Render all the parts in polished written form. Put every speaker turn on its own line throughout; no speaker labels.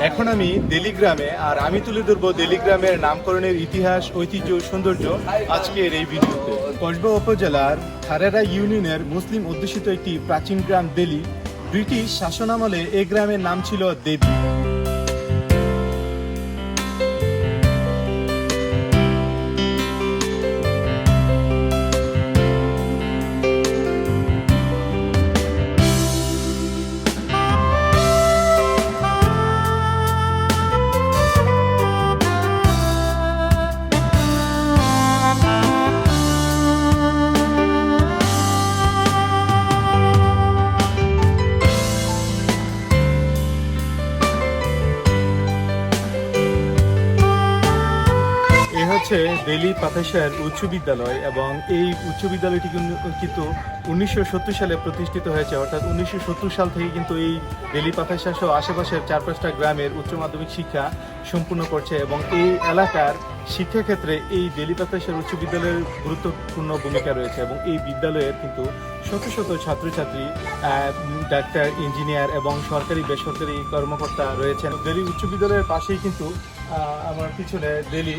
এখন আমি দিল্লি গ্রামে, আর আমি তুলে ধরবো দিল্লি গ্রামের নামকরণের ইতিহাস, ঐতিহ্য, সৌন্দর্য আজকের এই ভিডিওতে। কসবা উপজেলার থারেরা ইউনিয়নের মুসলিম অধ্যুষিত একটি প্রাচীন গ্রাম দিল্লি। ব্রিটিশ শাসনামলে এই গ্রামের নাম ছিল দেবী। দিল্লি পাতাশার উচ্চ বিদ্যালয়, এবং এই উচ্চ বিদ্যালয়টি কিন্তু 1970 সালে প্রতিষ্ঠিত হয়েছে। অর্থাৎ 1970 সাল থেকে কিন্তু এই দিল্লি পাতাশা সহ আশেপাশের 4-5টা গ্রামের উচ্চ মাধ্যমিক শিক্ষা সম্পূর্ণ করছে, এবং এই এলাকার শিক্ষাক্ষেত্রে এই দিল্লি পাতাশার উচ্চ বিদ্যালয়ের গুরুত্বপূর্ণ ভূমিকা রয়েছে। এবং এই বিদ্যালয়ের কিন্তু শত শত ছাত্রছাত্রী, ডাক্তার, ইঞ্জিনিয়ার এবং সরকারি বেসরকারি কর্মকর্তা রয়েছেন। দিল্লি উচ্চ বিদ্যালয়ের পাশেই কিন্তু আমার পিছনে দিল্লি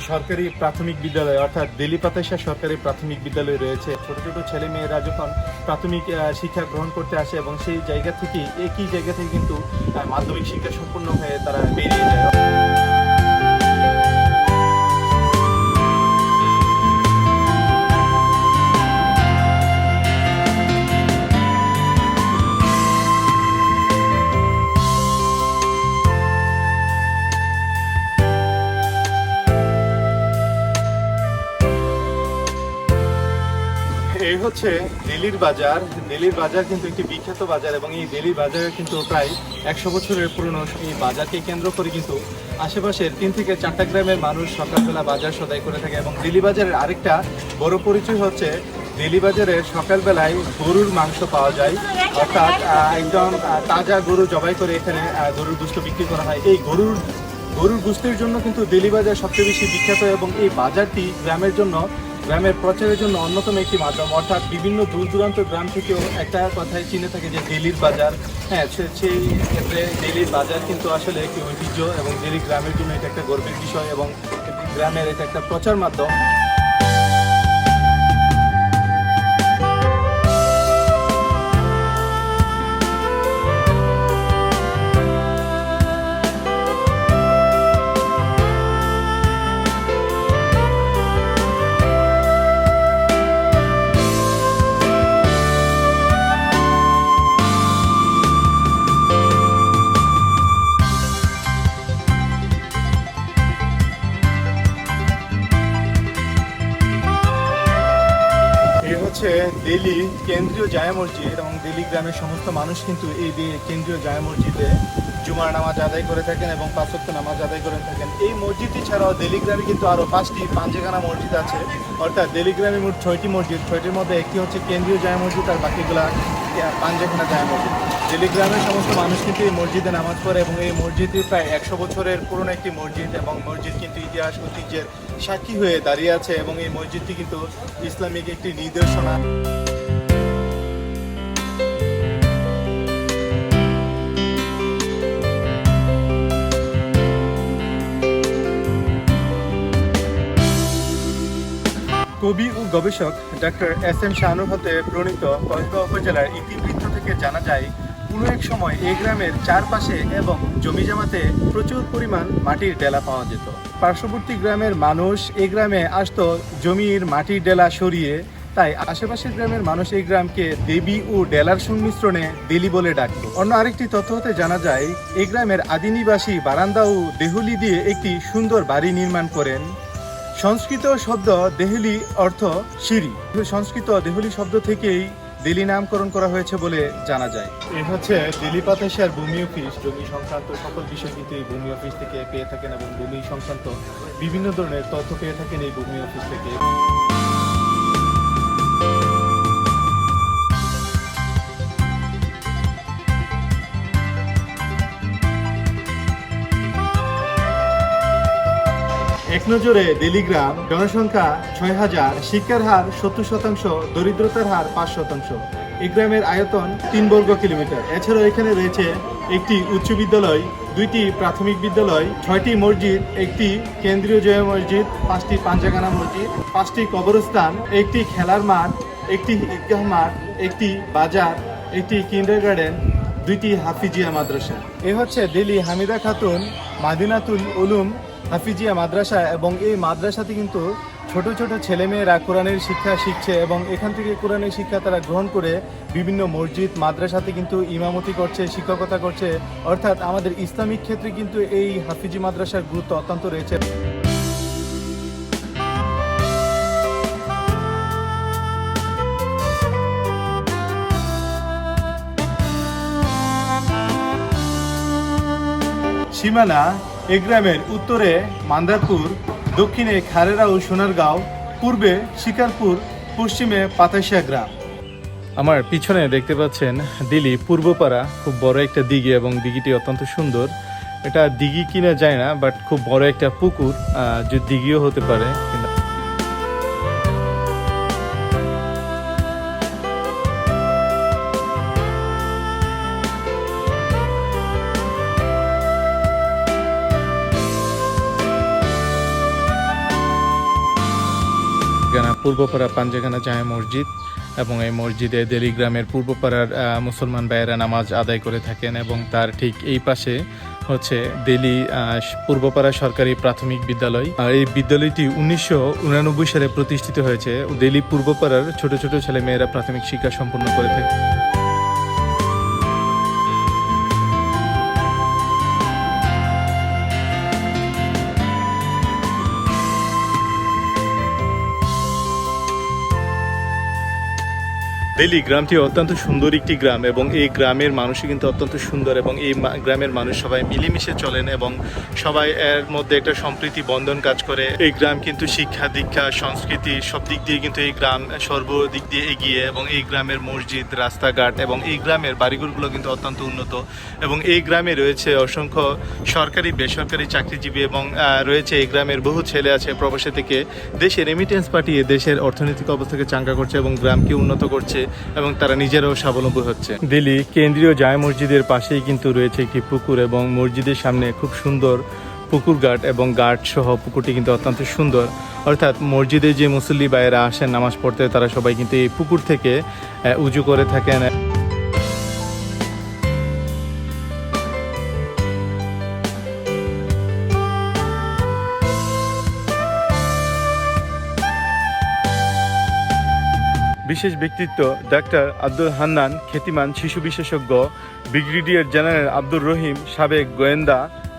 সরকারি প্রাথমিক বিদ্যালয়, অর্থাৎ দিল্লি পাতাশা সরকারি প্রাথমিক বিদ্যালয় রয়েছে। ছোট ছোট ছেলে মেয়েরা যখন প্রাথমিক শিক্ষা গ্রহণ করতে আসে, এবং সেই জায়গা থেকে একই জায়গা থেকে কিন্তু মাধ্যমিক শিক্ষা সম্পূর্ণ হয়ে তারা বেরিয়ে যায়। এই হচ্ছে দিল্লির বাজার। দিল্লির বাজার কিন্তু একটি বিখ্যাত বাজার, এবং এই দিল্লির বাজারে কিন্তু প্রায় 100 বছরের পুরনো। এই বাজারকে কেন্দ্র করে কিন্তু আশেপাশের 3 থেকে 4টা গ্রামের মানুষ সকালবেলা বাজার সদাই করে থাকে। এবং দিল্লি বাজারের আরেকটা বড় পরিচয় হচ্ছে দিল্লি বাজারে সকালবেলায় গরুর মাংস পাওয়া যায়, অর্থাৎ একদম তাজা গরু জবাই করে এখানে গরুর গোশত বিক্রি করা হয়। এই গরুর গোশতের জন্য কিন্তু দিল্লি বাজার সবচেয়ে বেশি বিখ্যাত, এবং এই বাজারটি গ্রামের প্রচারের জন্য অন্যতম একটি মাধ্যম। অর্থাৎ বিভিন্ন দূর দূরান্ত গ্রাম থেকেও একটা কথাই চিনে থাকে যে দিল্লির বাজার। হ্যাঁ, সেই ক্ষেত্রে দিল্লির বাজার কিন্তু আসলে একটি ঐতিহ্য, এবং দিল্লি গ্রামের জন্য এটা একটা গর্বের বিষয়, এবং গ্রামের এটা একটা প্রচার মাধ্যম। দিল্লি কেন্দ্রীয় জামে মসজিদ, এবং দিল্লি গ্রামের সমস্ত মানুষ কিন্তু এই কেন্দ্রীয় জামে মসজিদে জুমার নামাজ আদায় করে থাকেন এবং 5 ওয়াক্ত নামাজ আদায় করে থাকেন। এই মসজিদটি ছাড়াও দিল্লি গ্রামে কিন্তু আরও 5টি পাঞ্জেখানা মসজিদ আছে। অর্থাৎ দিল্লি গ্রামে মোট 6টি মসজিদ। 6টির মধ্যে একটি হচ্ছে কেন্দ্রীয় জামে মসজিদ, আর বাকিগুলা পাঞ্জেখানা জামে মসজিদ। দিল্লি গ্রামের সমস্ত মানুষ কিন্তু এই মসজিদে নামাজ পড়ে, এবং এই মসজিদটি প্রায় 100 বছরের পুরনো একটি মসজিদ, এবং মসজিদ কিন্তু ইতিহাস ঐতিহ্যের সাক্ষী হয়ে দাঁড়িয়ে আছে। এবং এই মসজিদটি কিন্তু ইসলামিক একটি নিদর্শনা। কবি ও গবেষক ডক্টর এস.এম. শাহানুর হতে প্রণীত কসবা উপজেলার ইতিবৃত্ত থেকে জানা যায়, কোনো এক সময় এই গ্রামের চারপাশে এবং জমি জমাতে প্রচুর পরিমাণ মাটির ডেলা পাওয়া যেত। পার্শ্ববর্তী গ্রামের মানুষ এই গ্রামে আসতো জমির মাটির ডেলা সরিয়ে, তাই আশেপাশের গ্রামের মানুষ এই গ্রামকে দেবী ও ডেলার সংমিশ্রণে দিল্লি বলে ডাকত। অন্য আরেকটি তথ্য হতে জানা যায়, এই গ্রামের আদিনিবাসী বারান্দা ও দেহুলি দিয়ে একটি সুন্দর বাড়ি নির্মাণ করেন। সংস্কৃত শব্দ দেহলি অর্থ সিঁড়ি। সংস্কৃত দেহলি শব্দ থেকেই দিল্লি নামকরণ করা হয়েছে বলে জানা যায়। এই হচ্ছে দিল্লি পাতাশার ভূমি অফিস। জমি সংক্রান্ত সকল বিষয় কিন্তু এই ভূমি অফিস থেকে পেয়ে থাকেন, এবং ভূমি সংক্রান্ত বিভিন্ন ধরনের তথ্য পেয়ে থাকেন এই ভূমি অফিস থেকে। এক নজরে দিল্লি গ্রাম জনসংখ্যা 6000, শিক্ষার হার 70%, দরিদ্রতার হার 5%। এই গ্রামের আয়তন 3 বর্গ কিলোমিটার। এছাড়াও এখানে রয়েছে একটি উচ্চ বিদ্যালয়, 2টি প্রাথমিক বিদ্যালয়, 6টি মসজিদ, একটি কেন্দ্রীয় জামে মসজিদ, 5টি পাঞ্জাগানা মসজিদ, 5টি কবরস্থান, একটি খেলার মাঠ, একটি ঈদগাহ মাঠ, একটি বাজার, একটি কিন্ডারগার্টেন, 2টি হাফিজিয়া মাদ্রাসা। এ হচ্ছে দিল্লি হামিদা খাতুন মাদিনাতুল উলুম হাফিজিয়া মাদ্রাসা, এবং এই মাদ্রাসাতে কিন্তু ছোট ছোট ছেলেমেয়েরা কোরআনের শিক্ষা শিখছে এবং এখান থেকে কোরআনের শিক্ষা তারা গ্রহণ করে বিভিন্ন মসজিদ মাদ্রাসাতে কিন্তু ইমামতি করছে, শিক্ষকতা করছে। অর্থাৎ আমাদের ইসলামিক ক্ষেত্রে কিন্তু এই হাফিজি মাদ্রাসার গুরুত্ব অত্যন্ত রয়েছে। সীমানা এ গ্রামের উত্তরে মান্দারপুর, দক্ষিণে খারেরা ও সোনারগাঁও, পূর্বে শিকারপুর, পশ্চিমে পাতাশিয়া গ্রাম। আমার পিছনে দেখতে পাচ্ছেন দিল্লি পূর্বপাড়া, খুব বড় একটা দিঘি এবং দিঘিটি অত্যন্ত সুন্দর। এটা দিঘি কিনা যায় না, বাট খুব বড় একটা পুকুর, যে দিঘিও হতে পারে। পূর্বপাড়া পাঞ্জাগানা জামে মসজিদ, এবং এই মসজিদে দিল্লি গ্রামের পূর্বপাড়ার মুসলমান ভাইয়েরা নামাজ আদায় করে থাকেন, এবং তার ঠিক এই পাশে হচ্ছে দিল্লি পূর্বপাড়া সরকারি প্রাথমিক বিদ্যালয়। আর এই বিদ্যালয়টি 1999 সালে প্রতিষ্ঠিত হয়েছে। দিল্লি পূর্বপাড়ার ছোট ছোট ছেলে মেয়েরা প্রাথমিক শিক্ষা সম্পন্ন করে থাকে। দিল্লি গ্রামটি অত্যন্ত সুন্দর একটি গ্রাম, এবং এই গ্রামের মানুষই কিন্তু অত্যন্ত সুন্দর, এবং এই গ্রামের মানুষ সবাই মিলেমিশে চলেন এবং সবাই এর মধ্যে একটা সম্প্রীতি বন্ধন কাজ করে। এই গ্রাম কিন্তু শিক্ষা দীক্ষা সংস্কৃতি সব দিক দিয়ে কিন্তু এই গ্রাম সর্বদিক দিয়ে এগিয়ে, এবং এই গ্রামের মসজিদ, রাস্তাঘাট এবং এই গ্রামের বাড়িঘরগুলো কিন্তু অত্যন্ত উন্নত, এবং এই গ্রামে রয়েছে অসংখ্য সরকারি বেসরকারি চাকরিজীবী, এবং রয়েছে এই গ্রামের বহু ছেলে আছে প্রবাসী থেকে দেশে রেমিটেন্স পাঠিয়ে দেশের অর্থনৈতিক অবস্থাকে চাঙ্গা করছে এবং গ্রামকে উন্নত করছে, এবং তারা নিজেরাও স্বাবলম্বী হচ্ছে। দিল্লি কেন্দ্রীয় জামে মসজিদের পাশেই কিন্তু রয়েছে একটি পুকুর, এবং মসজিদের সামনে খুব সুন্দর পুকুর ঘাট, এবং ঘাট সহ পুকুরটি কিন্তু অত্যন্ত সুন্দর। অর্থাৎ মসজিদে যে মুসল্লি ভাইয়েরা আসেন নামাজ পড়তে, তারা সবাই কিন্তু এই পুকুর থেকে উজু করে থাকেন। বিশেষ ব্যক্তিত্ব ডাক্তার আব্দুল হান্নান, খ্যাতিমান শিশু বিশেষজ্ঞ, ব্রিগেডিয়ার জেনারেল আব্দুর রহিম, সাবেক গোয়েন্দা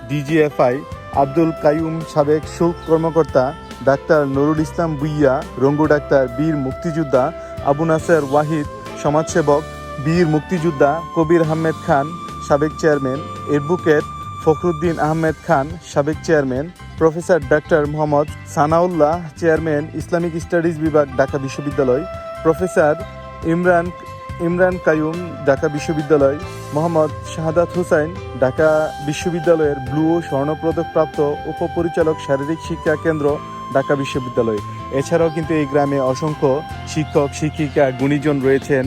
ডিজিএফআই, আব্দুল কাইয়ুম, সাবেক শুল্ক কর্মকর্তা, ডাক্তার নুরুল ইসলাম ভুইয়া, রঙ্গু ডাক্তার, বীর মুক্তিযোদ্ধা আবু নাসের ওয়াহিদ, সমাজসেবক, বীর মুক্তিযোদ্ধা কবির আহমেদ খান, সাবেক চেয়ারম্যান, অ্যাডভোকেট ফখরুদ্দিন আহমেদ খান, সাবেক chairman, professor doctor Mohammad Sanaullah, chairman Islamic studies বিভাগ, ঢাকা বিশ্ববিদ্যালয়, প্রফেসর ইমরান কাইয়ুম, ঢাকা বিশ্ববিদ্যালয়, মোহাম্মদ শাহাদাত হুসাইন, ঢাকা বিশ্ববিদ্যালয়ের ব্লু ও স্বর্ণপদক প্রাপ্ত উপপরিচালক শারীরিক শিক্ষা কেন্দ্র, ঢাকা বিশ্ববিদ্যালয়। এছাড়াও কিন্তু এই গ্রামে অসংখ্য শিক্ষক শিক্ষিকা গুণীজন রয়েছেন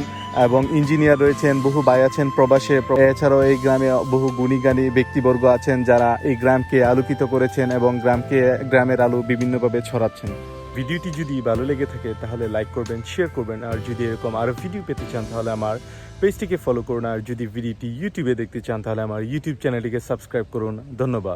এবং ইঞ্জিনিয়ার রয়েছেন, বহু ভাই আছেন প্রবাসে। এছাড়াও এই গ্রামে বহু গুণীজ্ঞানী ব্যক্তিবর্গ আছেন যারা এই গ্রামকে আলোকিত করেছেন এবং গ্রামের আলো বিভিন্নভাবে ছড়াচ্ছেন। ভিডিওটি যদি ভালো লেগে থাকে তাহলে লাইক করবেন, শেয়ার করবেন, আর যদি এরকম আরও ভিডিও পেতে চান তাহলে আমার পেজটিকে ফলো করুন, আর যদি ভিডিওটি ইউটিউবে দেখতে চান তাহলে আমার ইউটিউব চ্যানেলটিকে সাবস্ক্রাইব করুন। ধন্যবাদ।